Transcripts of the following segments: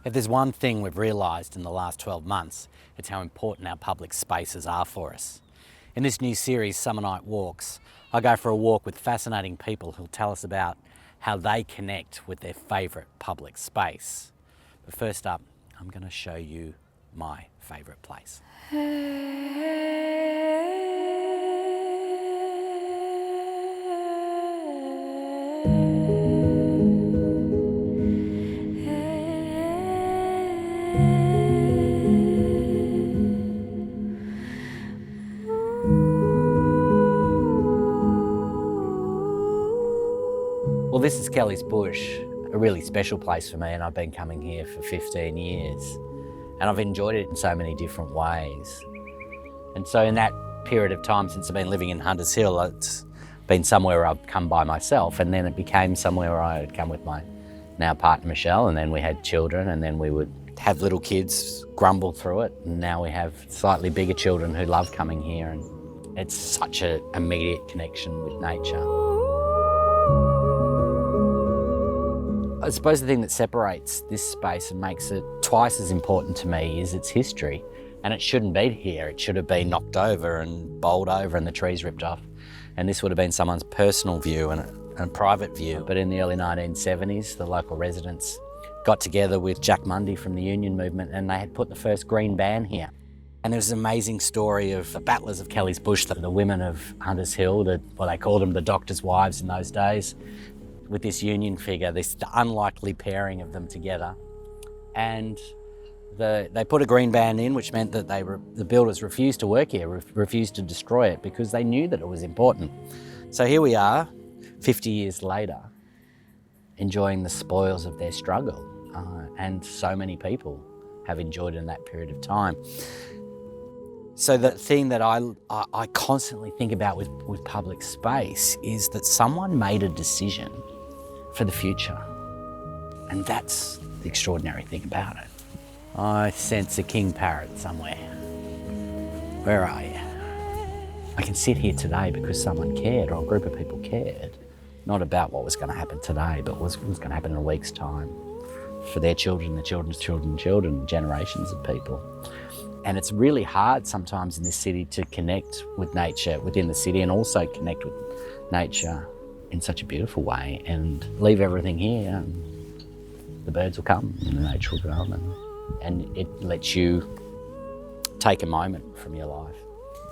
If there's one thing we've realised in the last 12 months, it's how important our public spaces are for us. In this new series, Summer Night Walks, I go for a walk with fascinating people who'll tell us about how they connect with their favourite public space. But first up, I'm going to show you my favourite place. Well, this is Kelly's Bush, a really special place for me, and I've been coming here for 15 years. And I've enjoyed it in so many different ways. And so in that period of time since I've been living in Hunters Hill, it's been somewhere I've come by myself, and then it became somewhere where I would come with my now partner Michelle, and then we had children, and then we would have little kids grumble through it, and now we have slightly bigger children who love coming here, and it's such an immediate connection with nature. I suppose the thing that separates this space and makes it twice as important to me is its history. And it shouldn't be here. It should have been knocked over and bowled over and the trees ripped off. And this would have been someone's personal view and a private view. But in the early 1970s, the local residents got together with Jack Mundy from the Union Movement, and they had put the first green ban here. And there was an amazing story of the battlers of Kelly's Bush, the women of Hunters Hill, they called them the doctor's wives in those days, with this union figure, this unlikely pairing of them together. And they put a green ban in, which meant that the builders refused to work here, refused to destroy it, because they knew that it was important. So here we are, 50 years later, enjoying the spoils of their struggle. And so many people have enjoyed it in that period of time. So the thing that I constantly think about with public space is that someone made a decision for the future. And that's the extraordinary thing about it. I sense a king parrot somewhere. Where are you? I can sit here today because someone cared, or a group of people cared. Not about what was going to happen today, but what was going to happen in a week's time. For their children, their children's children, generations of people. And it's really hard sometimes in this city to connect with nature within the city, and also connect with nature in such a beautiful way, and leave everything here, and the birds will come and the nature will come, and it lets you take a moment from your life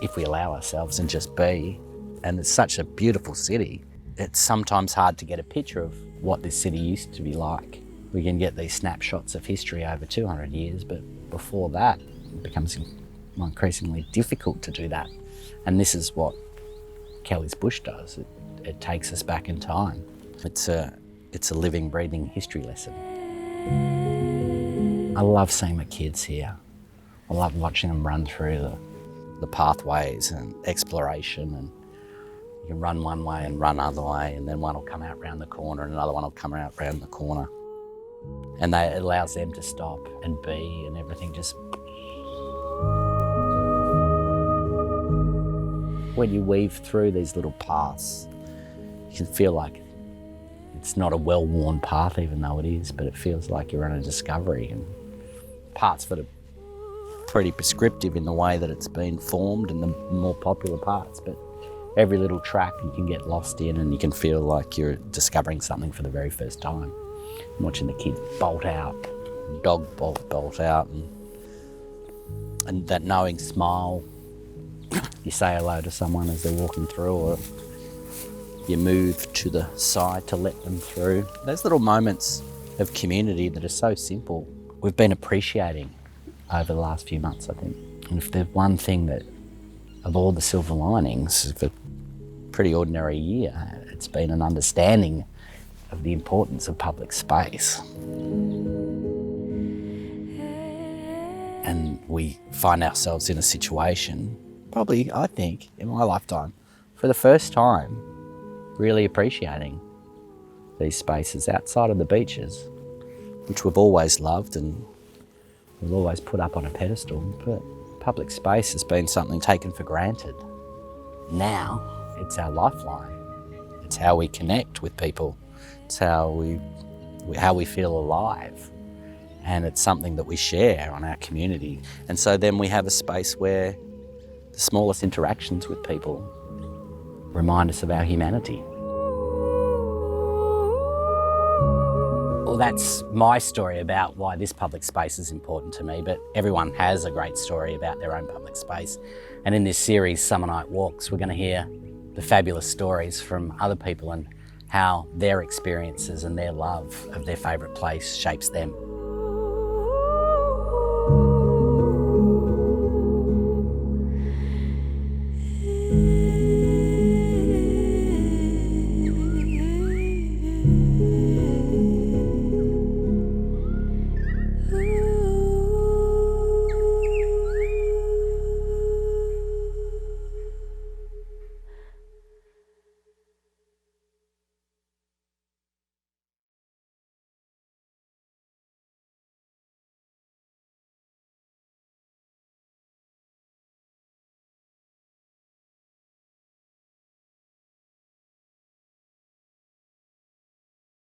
if we allow ourselves and just be. And it's such a beautiful city. It's sometimes hard to get a picture of what this city used to be like. We can get these snapshots of history over 200 years, but before that, it becomes increasingly difficult to do that. And this is what Kelly's Bush does. It takes us back in time. It's a living, breathing history lesson. I love seeing the kids here. I love watching them run through the pathways and exploration, and you can run one way and run another way, and then one will come out round the corner and another one will come out round the corner. And it allows them to stop and be, and everything just... When you weave through these little paths, you can feel like it's not a well-worn path, even though it is, but it feels like you're on a discovery, and parts that are pretty prescriptive in the way that it's been formed and the more popular parts, but every little track you can get lost in, and you can feel like you're discovering something for the very first time. And watching the kid bolt out, dog bolt out, and that knowing smile. You say hello to someone as they're walking through, or you move to the side to let them through. Those little moments of community that are so simple, we've been appreciating over the last few months, I think. And if there's one thing that, of all the silver linings of a pretty ordinary year, it's been an understanding of the importance of public space. And we find ourselves in a situation, probably, I think, in my lifetime, for the first time, really appreciating these spaces outside of the beaches, which we've always loved and we've always put up on a pedestal. But public space has been something taken for granted. Now, it's our lifeline. It's how we connect with people. It's how we feel alive. and it's something that we share on our community. And so then we have a space where the smallest interactions with people remind us of our humanity. Well, that's my story about why this public space is important to me, but everyone has a great story about their own public space. And in this series, Summer Night Walks, we're going to hear the fabulous stories from other people and how their experiences and their love of their favourite place shapes them.